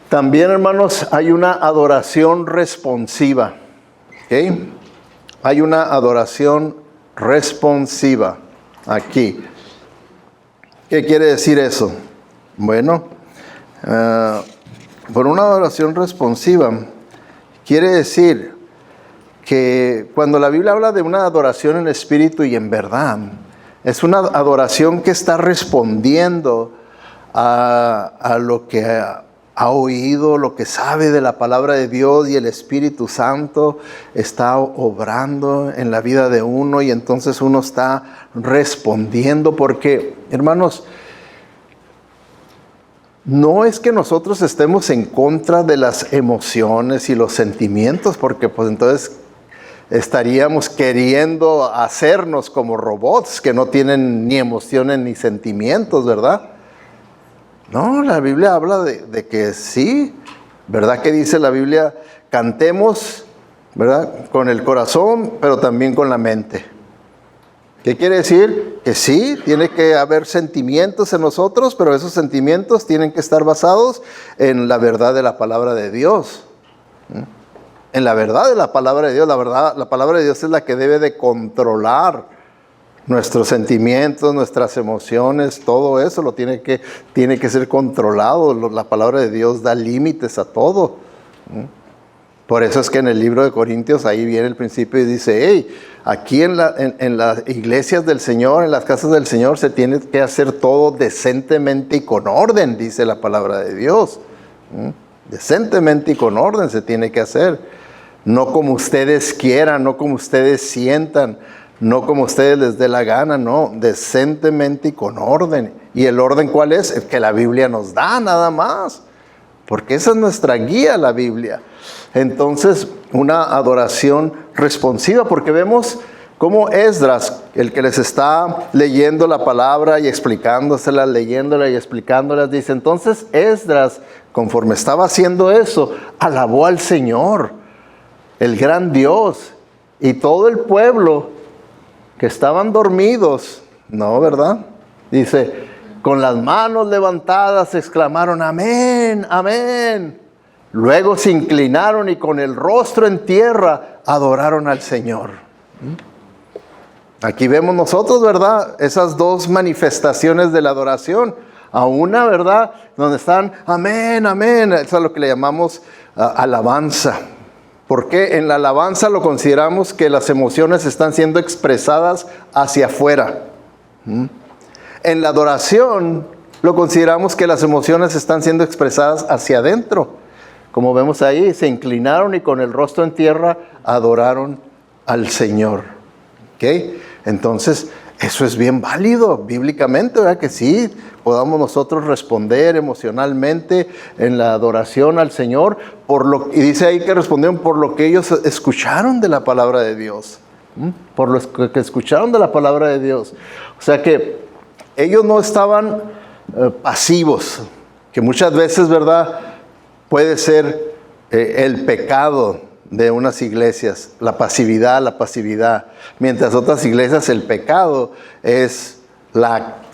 También, hermanos, hay una adoración responsiva. ¿Okay? Hay una adoración responsiva aquí. ¿Qué quiere decir eso? Bueno, por una adoración responsiva, quiere decir que cuando la Biblia habla de una adoración en espíritu y en verdad, es una adoración que está respondiendo a lo que ha oído, lo que sabe de la palabra de Dios, y el Espíritu Santo está obrando en la vida de uno, y entonces uno está respondiendo, porque, hermanos, no es que nosotros estemos en contra de las emociones y los sentimientos, porque pues entonces estaríamos queriendo hacernos como robots que no tienen ni emociones ni sentimientos, ¿verdad? No, la Biblia habla de que sí, ¿verdad? Que dice la Biblia, cantemos, ¿verdad? Con el corazón, pero también con la mente. ¿Qué quiere decir? Que sí, tiene que haber sentimientos en nosotros, pero esos sentimientos tienen que estar basados en la verdad de la palabra de Dios. En la verdad de la palabra de Dios. La palabra de Dios es la que debe de controlar nuestros sentimientos, nuestras emociones, todo eso tiene que ser controlado. La palabra de Dios da límites a todo. Por eso es que en el libro de Corintios, ahí viene el principio y dice, hey, aquí en las iglesias del Señor, en las casas del Señor, se tiene que hacer todo decentemente y con orden, dice la palabra de Dios. Decentemente y con orden se tiene que hacer. No como ustedes quieran, no como ustedes sientan, no como ustedes les dé la gana, no, decentemente y con orden. ¿Y el orden cuál es? El que la Biblia nos da, nada más. Porque esa es nuestra guía, la Biblia. entonces una adoración responsiva, porque vemos cómo Esdras, el que les está leyendo la palabra y explicándosela, leyéndola y explicándolas, dice, entonces Esdras, conforme estaba haciendo eso, alabó al Señor, el gran Dios, y todo el pueblo que estaban dormidos, ¿no, verdad? Dice, con las manos levantadas exclamaron, amén, amén. Luego se inclinaron y con el rostro en tierra adoraron al Señor. Aquí vemos nosotros, ¿verdad? Esas dos manifestaciones de la adoración. A una, ¿verdad? Donde están, amén, amén. Eso es lo que le llamamos alabanza. Porque en la alabanza lo consideramos que las emociones están siendo expresadas hacia afuera. En la adoración lo consideramos que las emociones están siendo expresadas hacia adentro. Como vemos ahí, se inclinaron y con el rostro en tierra adoraron al Señor. ¿Okay? Entonces, eso es bien válido bíblicamente, ¿verdad? Que sí, podamos nosotros responder emocionalmente en la adoración al Señor, y dice ahí que respondieron por lo que ellos escucharon de la palabra de Dios. Por lo que escucharon de la palabra de Dios. O sea que ellos no estaban pasivos, que muchas veces, ¿verdad?, puede ser el pecado de unas iglesias, la pasividad. Mientras otras iglesias el pecado es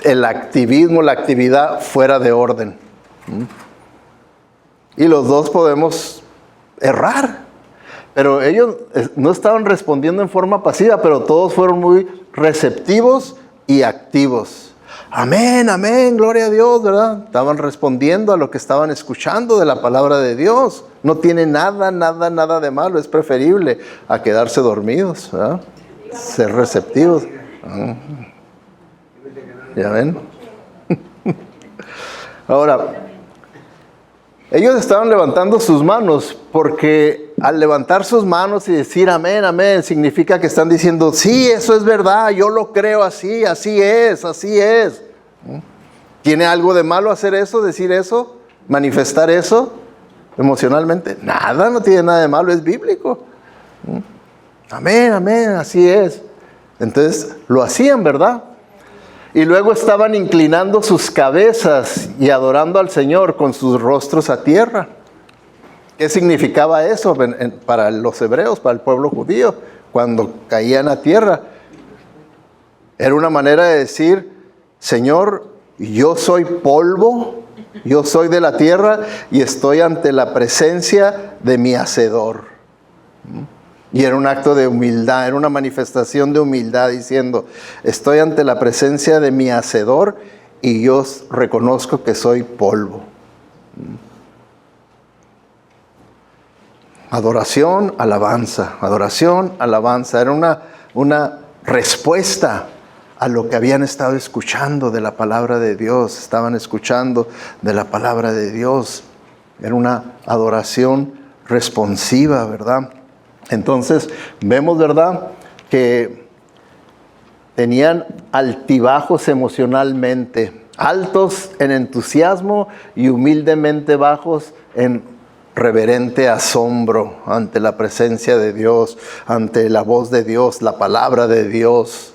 el activismo, la actividad fuera de orden. Y los dos podemos errar. Pero ellos no estaban respondiendo en forma pasiva, pero todos fueron muy receptivos y activos. Amén, amén, gloria a Dios, ¿verdad? Estaban respondiendo a lo que estaban escuchando de la palabra de Dios. No tiene nada de malo. Es preferible a quedarse dormidos, ¿verdad? Ser receptivos. ¿Ya ven? Ahora, ellos estaban levantando sus manos porque al levantar sus manos y decir amén, amén, significa que están diciendo, sí, eso es verdad, yo lo creo así, así es, así es. ¿Tiene algo de malo hacer eso, decir eso, manifestar eso emocionalmente? Nada, no tiene nada de malo, es bíblico. Amén, amén, así es. Entonces lo hacían, ¿verdad? Y luego estaban inclinando sus cabezas y adorando al Señor con sus rostros a tierra. ¿Qué significaba eso para los hebreos, para el pueblo judío? Cuando caían a tierra, era una manera de decir, Señor, yo soy polvo, yo soy de la tierra y estoy ante la presencia de mi Hacedor. Y era un acto de humildad, era una manifestación de humildad diciendo, estoy ante la presencia de mi Hacedor y yo reconozco que soy polvo. Adoración, alabanza, adoración, alabanza. Era una respuesta a lo que habían estado escuchando de la palabra de Dios. Estaban escuchando de la palabra de Dios. Era una adoración responsiva, ¿verdad? Entonces, vemos, ¿verdad?, que tenían altibajos emocionalmente, altos en entusiasmo y humildemente bajos en reverente asombro ante la presencia de Dios, ante la voz de Dios, la palabra de Dios.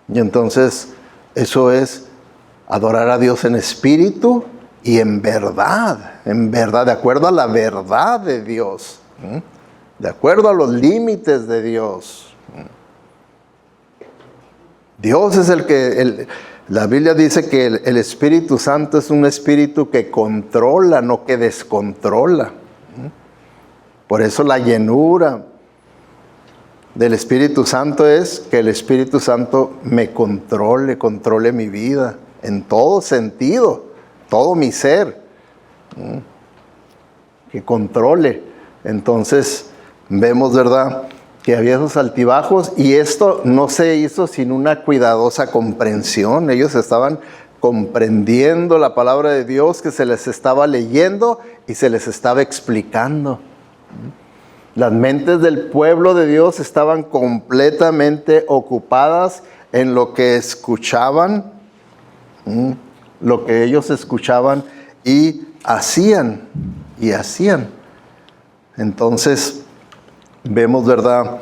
Y entonces, eso es adorar a Dios en espíritu y en verdad, de acuerdo a la verdad de Dios. De acuerdo a los límites de Dios. Dios es el que, la Biblia dice que el Espíritu Santo es un espíritu que controla, no que descontrola. Por eso la llenura del Espíritu Santo es que el Espíritu Santo me controle mi vida en todo sentido, todo mi ser. Que controle. Entonces, vemos, ¿verdad?, que había esos altibajos y esto no se hizo sin una cuidadosa comprensión. Ellos estaban comprendiendo la palabra de Dios que se les estaba leyendo y se les estaba explicando. Las mentes del pueblo de Dios estaban completamente ocupadas en lo que escuchaban, lo que ellos escuchaban y hacían. Entonces, vemos, ¿verdad?,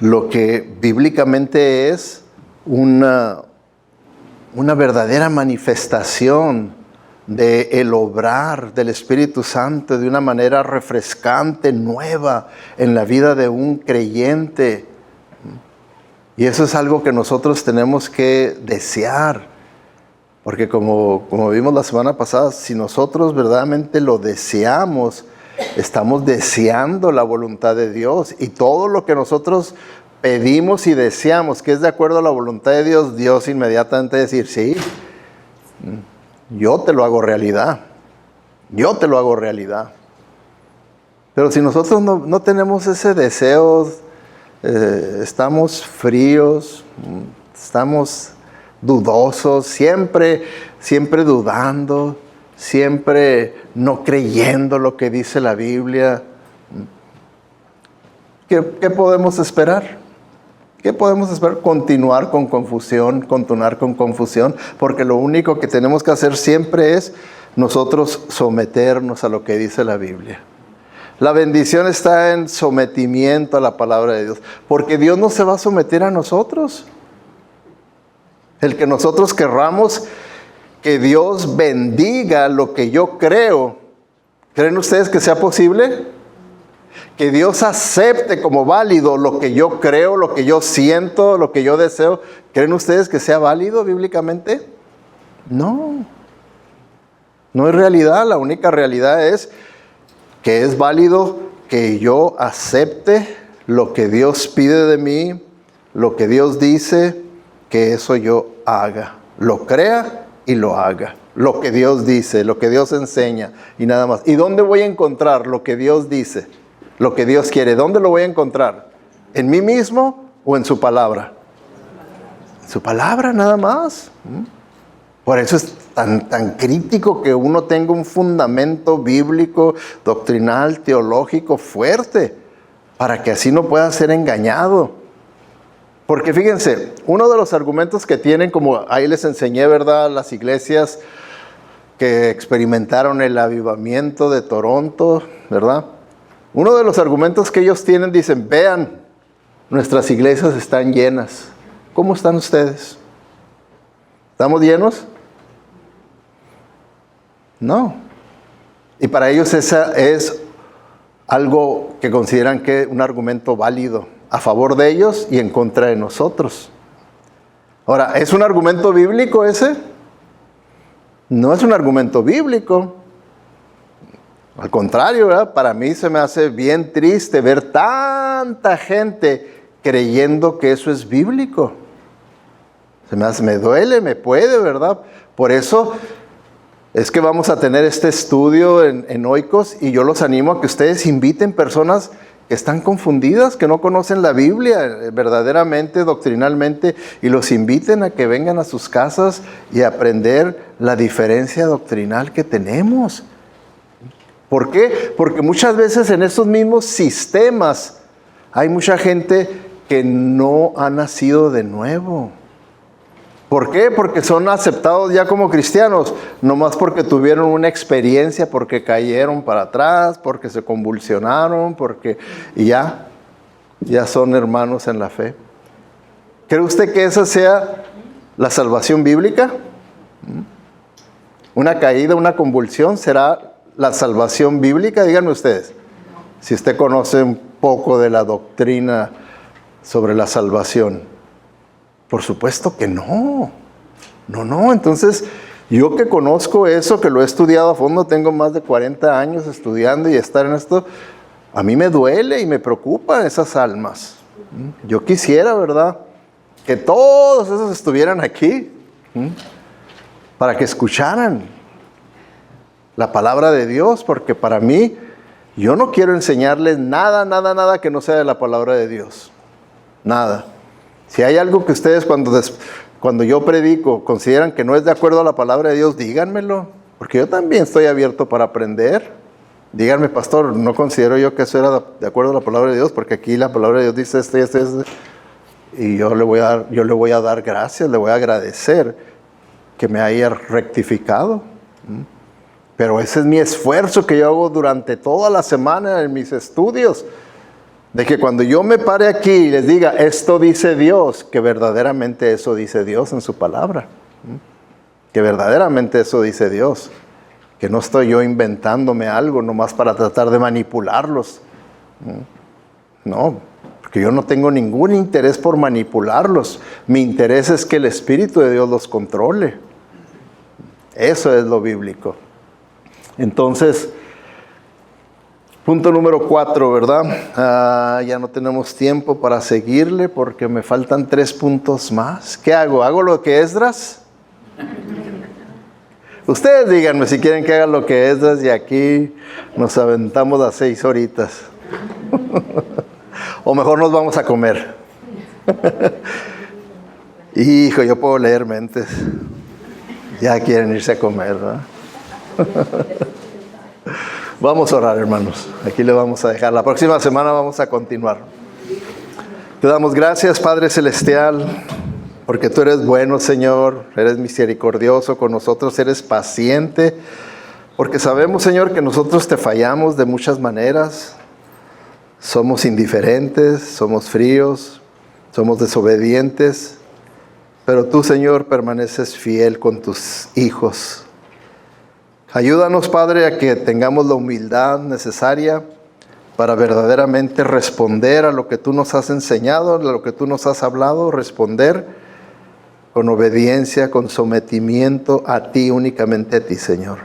lo que bíblicamente es una verdadera manifestación del obrar del Espíritu Santo de una manera refrescante, nueva en la vida de un creyente. Y eso es algo que nosotros tenemos que desear. Porque como vimos la semana pasada, si nosotros verdaderamente lo deseamos, estamos deseando la voluntad de Dios. Y todo lo que nosotros pedimos y deseamos, que es de acuerdo a la voluntad de Dios, Dios inmediatamente decir, sí, yo te lo hago realidad. Yo te lo hago realidad. Pero si nosotros no tenemos ese deseo, estamos fríos, estamos dudosos, siempre dudando, siempre no creyendo lo que dice la Biblia. ¿Qué podemos esperar? ¿Qué podemos esperar? Continuar con confusión, porque lo único que tenemos que hacer siempre es nosotros someternos a lo que dice la Biblia. La bendición está en sometimiento a la palabra de Dios, porque Dios no se va a someter a nosotros. El que nosotros querramos que Dios bendiga lo que yo creo, ¿creen ustedes que sea posible? Que Dios acepte como válido lo que yo creo, lo que yo siento, lo que yo deseo. ¿Creen ustedes que sea válido bíblicamente? No. No es realidad. La única realidad es que es válido que yo acepte lo que Dios pide de mí, lo que Dios dice, que eso yo haga, lo crea y lo haga. Lo que Dios dice, lo que Dios enseña y nada más. ¿Y dónde voy a encontrar lo que Dios dice? Lo que Dios quiere. ¿Dónde lo voy a encontrar? ¿En mí mismo o en su palabra? En su palabra nada más. Por eso es tan crítico que uno tenga un fundamento bíblico, doctrinal, teológico fuerte, para que así no pueda ser engañado. Porque fíjense, uno de los argumentos que tienen, como ahí les enseñé, ¿verdad?, las iglesias que experimentaron el avivamiento de Toronto, ¿verdad? Uno de los argumentos que ellos tienen, dicen, vean, nuestras iglesias están llenas. ¿Cómo están ustedes? ¿Estamos llenos? No. Y para ellos esa es algo que consideran que un argumento válido a favor de ellos y en contra de nosotros. Ahora, ¿es un argumento bíblico ese? No es un argumento bíblico. Al contrario, ¿verdad? Para mí se me hace bien triste ver tanta gente creyendo que eso es bíblico. Me duele, me puede, ¿verdad? Por eso es que vamos a tener este estudio en Oikos, y yo los animo a que ustedes inviten personas que están confundidas, que no conocen la Biblia verdaderamente, doctrinalmente, y los inviten a que vengan a sus casas y a aprender la diferencia doctrinal que tenemos. ¿Por qué? Porque muchas veces en estos mismos sistemas hay mucha gente que no ha nacido de nuevo. ¿Por qué? Porque son aceptados ya como cristianos, nomás porque tuvieron una experiencia, porque cayeron para atrás, porque se convulsionaron, y ya son hermanos en la fe. ¿Cree usted que esa sea la salvación bíblica? ¿Una caída, una convulsión será la salvación bíblica? Díganme ustedes, si usted conoce un poco de la doctrina sobre la salvación. Por supuesto que no. No. Entonces, yo que conozco eso, que lo he estudiado a fondo, tengo más de 40 años estudiando y estar en esto, a mí me duele y me preocupan esas almas. Yo quisiera, ¿verdad?, que todos esos estuvieran aquí, para que escucharan la palabra de Dios, porque para mí, yo no quiero enseñarles nada que no sea de la palabra de Dios. Nada. Si hay algo que ustedes cuando yo predico consideran que no es de acuerdo a la palabra de Dios, díganmelo, porque yo también estoy abierto para aprender. Díganme, pastor, no considero yo que eso era de acuerdo a la palabra de Dios, porque aquí la palabra de Dios dice esto. Y yo le voy a dar gracias, le voy a agradecer que me haya rectificado. Pero ese es mi esfuerzo que yo hago durante toda la semana en mis estudios. De que cuando yo me pare aquí y les diga, esto dice Dios, que verdaderamente eso dice Dios en su palabra. Que verdaderamente eso dice Dios. Que no estoy yo inventándome algo nomás para tratar de manipularlos. No, porque yo no tengo ningún interés por manipularlos. Mi interés es que el Espíritu de Dios los controle. Eso es lo bíblico. Entonces, punto número 4, ¿verdad? Ya no tenemos tiempo para seguirle porque me faltan 3 puntos más. ¿Qué hago? ¿Hago lo que Esdras? Ustedes díganme si quieren que haga lo que Esdras y aquí nos aventamos a 6 horitas. O mejor nos vamos a comer. Hijo, yo puedo leer mentes. Ya quieren irse a comer, ¿verdad? Vamos a orar, hermanos. Aquí le vamos a dejar. La próxima semana vamos a continuar. Te damos gracias, Padre Celestial, porque tú eres bueno, Señor. Eres misericordioso con nosotros, eres paciente. Porque sabemos, Señor, que nosotros te fallamos de muchas maneras. Somos indiferentes, somos fríos, somos desobedientes. Pero tú, Señor, permaneces fiel con tus hijos. Ayúdanos, Padre, a que tengamos la humildad necesaria para verdaderamente responder a lo que tú nos has enseñado, a lo que tú nos has hablado, responder con obediencia, con sometimiento a ti, únicamente a ti, Señor.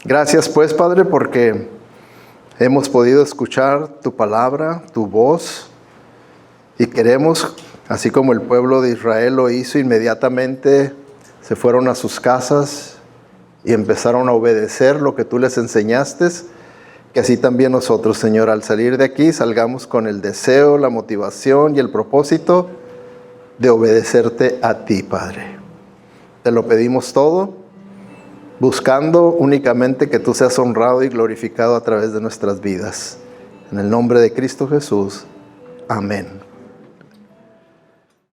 Gracias, pues, Padre, porque hemos podido escuchar tu palabra, tu voz, y queremos, así como el pueblo de Israel lo hizo, inmediatamente se fueron a sus casas y empezaron a obedecer lo que tú les enseñaste, que así también nosotros, Señor, al salir de aquí, salgamos con el deseo, la motivación y el propósito de obedecerte a ti, Padre. Te lo pedimos todo, buscando únicamente que tú seas honrado y glorificado a través de nuestras vidas. En el nombre de Cristo Jesús. Amén.